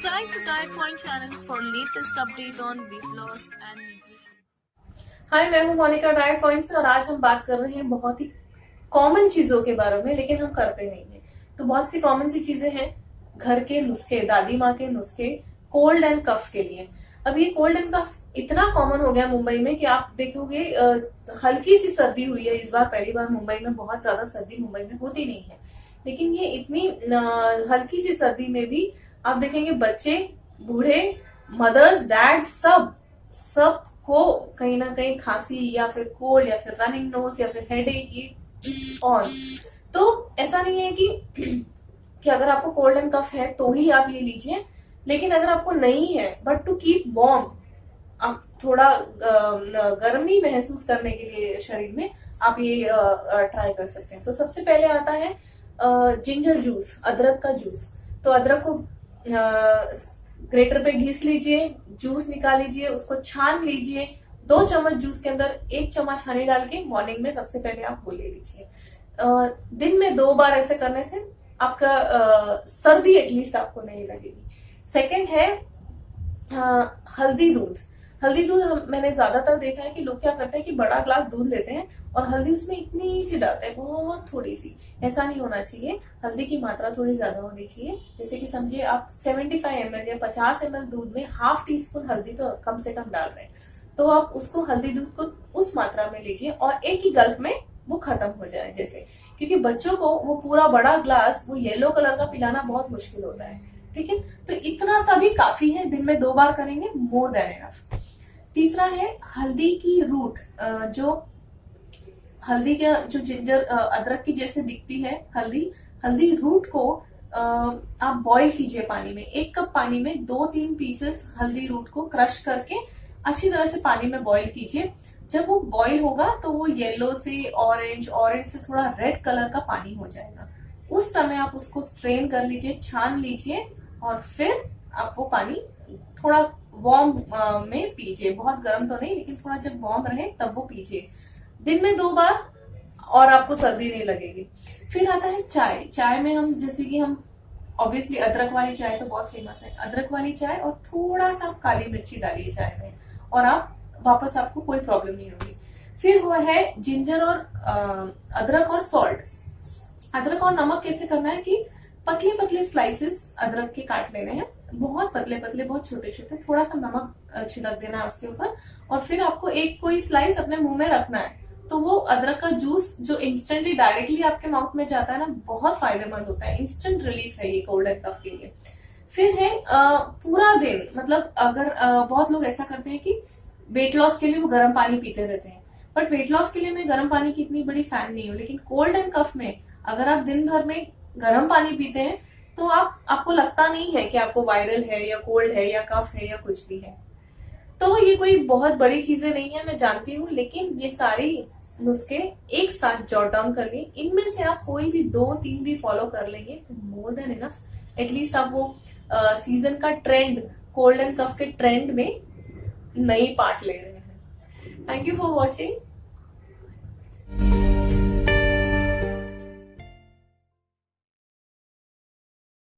Subscribe to Diet Point channel for latest update on weight loss and nutrition। हाय, मैं हूं Monika diet point से और आज हम बात कर रहे हैं बहुत ही कॉमन चीजों के बारे में, लेकिन हम करते नहीं हैं। तो बहुत सी कॉमन सी चीजें हैं, घर के नुस्खे, दादी माँ के नुस्खे कोल्ड एंड कफ के लिए। अब ये कोल्ड एंड कफ इतना कॉमन हो गया मुंबई में कि आप देखोगे हल्की सी सर्दी हुई है इस बार, पहली बार मुंबई में। बहुत ज्यादा सर्दी मुंबई में होती नहीं है, लेकिन ये इतनी हल्की सी सर्दी में भी आप देखेंगे बच्चे, बूढ़े, मदर्स, डैड, सब को कहीं ना कहीं खांसी या फिर कोल्ड या फिर रनिंग नोज या फिर हेडेक ये ऑन। तो ऐसा नहीं है कि अगर आपको कोल्ड एंड कफ है तो ही आप ये लीजिए, लेकिन अगर आपको नहीं है, बट टू कीप वार्म, आप थोड़ा गर्मी महसूस करने के लिए शरीर में आप ये ट्राई कर सकते हैं। तो सबसे पहले आता है जिंजर जूस, अदरक का जूस। तो अदरक को ग्रेटर पे घिस लीजिए, जूस निकाल लीजिए, उसको छान लीजिए। 2 चम्मच जूस के अंदर 1 चम्मच हनी डाल के मॉर्निंग में सबसे पहले आप वो ले लीजिए। दिन में 2 बार ऐसे करने से आपका सर्दी एटलीस्ट आपको नहीं लगेगी। सेकंड है हल्दी दूध। हल्दी दूध मैंने ज्यादातर देखा है कि लोग क्या करते हैं कि बड़ा ग्लास दूध लेते हैं और हल्दी उसमें इतनी सी डालते हैं, बहुत थोड़ी सी। ऐसा नहीं होना चाहिए, हल्दी की मात्रा थोड़ी ज्यादा होनी चाहिए। जैसे कि समझिए आप 75 ml या 50 ml दूध में ½ टीस्पून हल्दी तो कम से कम डाल रहे हैं, तो आप उसको हल्दी दूध को उस मात्रा में लीजिए और एक ही गल्प में वो खत्म हो जाए। जैसे क्योंकि बच्चों को वो पूरा बड़ा ग्लास वो येलो कलर का पिलाना बहुत मुश्किल होता है, ठीक है। तो इतना सा भी काफी है, दिन में 2 बार करेंगे, मोर देन इनफ। तीसरा है हल्दी की रूट, जो हल्दी का जो जिंजर अदरक की जैसे दिखती है हल्दी रूट को आप बॉईल कीजिए पानी में। 1 कप पानी में 2-3 पीसेस हल्दी रूट को क्रश करके अच्छी तरह से पानी में बॉईल कीजिए। जब वो बॉईल होगा तो वो येलो से ऑरेंज से थोड़ा रेड कलर का पानी हो जाएगा। उस समय आप उसको स्ट्रेन कर लीजिए, छान लीजिए और फिर आप वो पानी थोड़ा वार्म में पीजिए। बहुत गर्म तो नहीं, लेकिन थोड़ा जब वार्म रहे तब वो पीजिए। दिन में 2 बार और आपको सर्दी नहीं लगेगी। फिर आता है चाय। चाय में हम जैसे कि हम ऑब्वियसली अदरक वाली चाय तो बहुत फेमस है, अदरक वाली चाय और थोड़ा सा काली मिर्ची डालिए चाय में और आप वापस आपको कोई प्रॉब्लम नहीं होगी। फिर वो है जिंजर और अदरक और सॉल्ट। अदरक और नमक कैसे करना है कि पतले पतले स्लाइसेस अदरक के काट लेने हैं, बहुत पतले पतले, बहुत छोटे छोटे। थोड़ा सा नमक छिड़क देना है उसके ऊपर और फिर आपको कोई स्लाइस अपने मुंह में रखना है। तो वो अदरक का जूस जो इंस्टेंटली डायरेक्टली आपके माउथ में जाता है ना, बहुत फायदेमंद होता है, इंस्टेंट रिलीफ है ये कोल्ड एंड कफ के लिए। फिर है पूरा दिन, मतलब अगर बहुत लोग ऐसा करते हैं कि वेट लॉस के लिए वो गर्म पानी पीते रहते हैं, बट वेट लॉस के लिए मैं गर्म पानी की इतनी बड़ी फैन नहीं हूँ। लेकिन कोल्ड एंड कफ में अगर आप दिन भर में गर्म पानी पीते हैं तो आपको लगता नहीं है कि आपको वायरल है या कोल्ड है या कफ है या कुछ भी है। तो ये कोई बहुत बड़ी चीजें नहीं है, मैं जानती हूँ, लेकिन ये सारी नुस्खे एक साथ जॉट डाउन कर लिए। इनमें से आप कोई भी 2-3 भी फॉलो कर लेंगे तो मोर देन इनफ। एटलीस्ट आप वो सीजन का ट्रेंड, कोल्ड एंड कफ के ट्रेंड में नई पार्ट ले रहे हैं। Thank you for watching.